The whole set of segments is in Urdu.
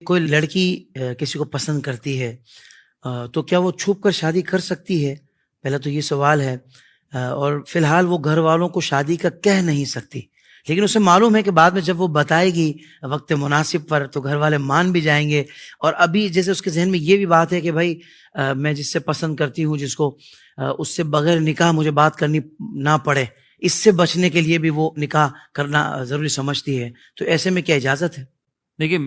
کوئی لڑکی کسی کو پسند کرتی ہے تو کیا وہ چھپ کر شادی کر سکتی ہے؟ پہلا تو یہ سوال ہے۔ اور فی الحال وہ گھر والوں کو شادی کا کہہ نہیں سکتی، لیکن اسے معلوم ہے کہ بعد میں جب وہ بتائے گی وقت مناسب پر تو گھر والے مان بھی جائیں گے۔ اور ابھی جیسے اس کے ذہن میں یہ بھی بات ہے کہ بھائی میں جس سے پسند کرتی ہوں، جس کو اس سے بغیر نکاح مجھے بات کرنی نہ پڑے، اس سے بچنے کے لیے بھی وہ نکاح کرنا ضروری سمجھتی ہے، تو ایسے میں کیا اجازت ہے؟ دیکھیں،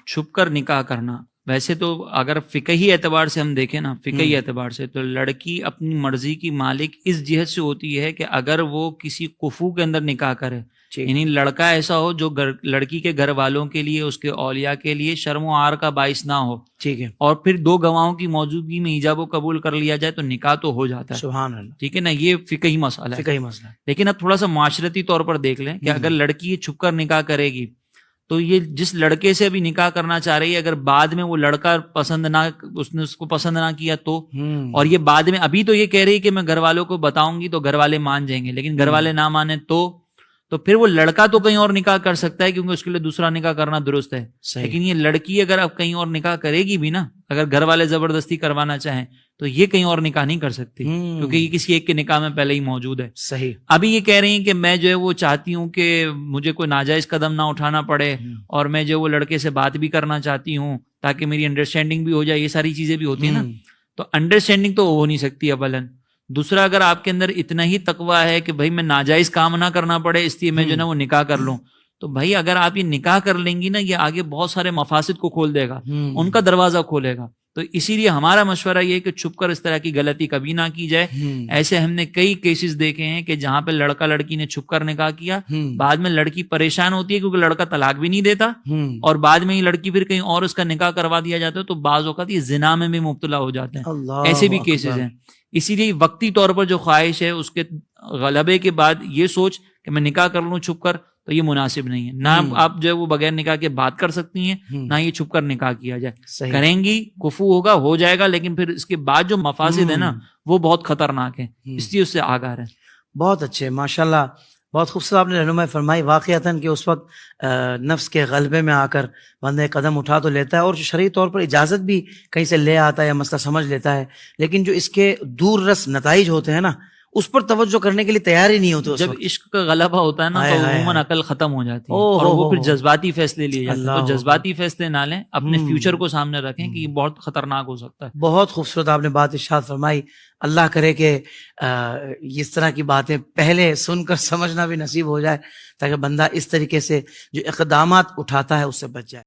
چھپ کر نکاح کرنا، ویسے تو اگر فقہی اعتبار سے ہم دیکھیں نا، فقہی اعتبار سے تو لڑکی اپنی مرضی کی مالک اس جہت سے ہوتی ہے کہ اگر وہ کسی کفو کے اندر نکاح کرے، یعنی لڑکا ایسا ہو جو لڑکی کے گھر والوں کے لیے، اس کے اولیاء کے لیے شرم و عار کا باعث نہ ہو، ٹھیک ہے، اور پھر دو گواہوں کی موجودگی میں ایجاب و قبول کر لیا جائے تو نکاح تو ہو جاتا ہے۔ سبحان اللہ، ٹھیک ہے نا، یہ فقہی مسئلہ ہے۔ فقہی مسئلہ۔ لیکن اب تھوڑا سا معاشرتی طور پر دیکھ لیں کہ اگر لڑکی یہ چھپ کر نکاح کرے گی تو یہ جس لڑکے سے ابھی نکاح کرنا چاہ رہی ہے، اگر بعد میں وہ لڑکا اس نے اس کو پسند نہ کیا تو، اور یہ بعد میں ابھی تو یہ کہہ رہی ہے کہ میں گھر والوں کو بتاؤں گی تو گھر والے مان جائیں گے، لیکن گھر والے نہ مانے تو پھر وہ لڑکا تو کہیں اور نکاح کر سکتا ہے کیونکہ اس کے لیے دوسرا نکاح کرنا درست ہے، لیکن یہ لڑکی اگر اب کہیں اور نکاح کرے گی بھی نا، اگر گھر والے زبردستی کروانا چاہیں تو یہ کہیں اور نکاح نہیں کر سکتی، کیونکہ یہ کسی ایک کے نکاح میں پہلے ہی موجود ہے۔ صحیح۔ ابھی یہ کہہ رہی ہیں کہ میں جو ہے وہ چاہتی ہوں کہ مجھے کوئی ناجائز قدم نہ اٹھانا پڑے، اور میں جو وہ لڑکے سے بات بھی کرنا چاہتی ہوں تاکہ میری انڈرسٹینڈنگ بھی ہو جائے، یہ ساری چیزیں بھی ہوتی ہیں نا، تو انڈرسٹینڈنگ تو ہو نہیں سکتی اولاً۔ دوسرا، اگر آپ کے اندر اتنا ہی تقوی ہے کہ بھائی میں ناجائز کام نہ کرنا پڑے اس لیے میں جو ہے نا وہ نکاح کر لوں، تو بھائی اگر آپ یہ نکاح کر لیں گی نا، یہ آگے بہت سارے مفاسد کو کھول دے گا، ان کا دروازہ کھولے گا۔ تو اسی لیے ہمارا مشورہ یہ ہے کہ چھپ کر اس طرح کی غلطی کبھی نہ کی جائے۔ ایسے ہم نے کئی کیسز دیکھے ہیں کہ جہاں پہ لڑکا لڑکی نے چھپ کر نکاح کیا، بعد میں لڑکی پریشان ہوتی ہے کیونکہ لڑکا طلاق بھی نہیں دیتا، اور بعد میں یہ لڑکی پھر کہیں اور اس کا نکاح کروا دیا جاتا ہے، تو بعض اوقات یہ زنا میں بھی مبتلا ہو جاتے ہیں، ایسے بھی کیسز ہیں۔ اسی لیے وقتی طور پر جو خواہش ہے اس کے غلبے کے بعد یہ سوچ کہ میں نکاح کر لوں چھپ کر، تو یہ مناسب نہیں ہے۔ نہ آپ جو ہے وہ بغیر نکاح کے بات کر سکتی ہیں، نہ یہ چھپ کر نکاح کیا جائے۔ کریں گی کفو ہوگا، ہو جائے گا، لیکن پھر اس کے بعد جو مفاسد ہیں نا وہ بہت خطرناک ہیں، اس لیے اس سے آگاہ رہیں۔ بہت اچھے، ماشاءاللہ، بہت خوبصورت آپ نے رہنمائی فرمائی۔ واقعتاً کہ اس وقت نفس کے غلبے میں آ کر بندہ قدم اٹھا تو لیتا ہے، اور شرعی طور پر اجازت بھی کہیں سے لے آتا ہے یا مسئلہ سمجھ لیتا ہے، لیکن جو اس کے دور رس نتائج ہوتے ہیں نا، اس پر توجہ کرنے کے لیے تیار ہی نہیں ہوتے۔ جب عشق کا غلبہ ہوتا ہے نا تو عموماً عقل ختم ہو جاتی ہے، اور وہ پھر جذباتی فیصلے لیے جاتے ہیں۔ تو جذباتی فیصلے نہ لیں، اپنے فیوچر کو سامنے رکھیں کہ یہ بہت خطرناک ہو سکتا ہے۔ بہت خوبصورت آپ نے بات ارشاد فرمائی۔ اللہ کرے کہ اس طرح کی باتیں پہلے سن کر سمجھنا بھی نصیب ہو جائے، تاکہ بندہ اس طریقے سے جو اقدامات اٹھاتا ہے اس سے بچ جائے۔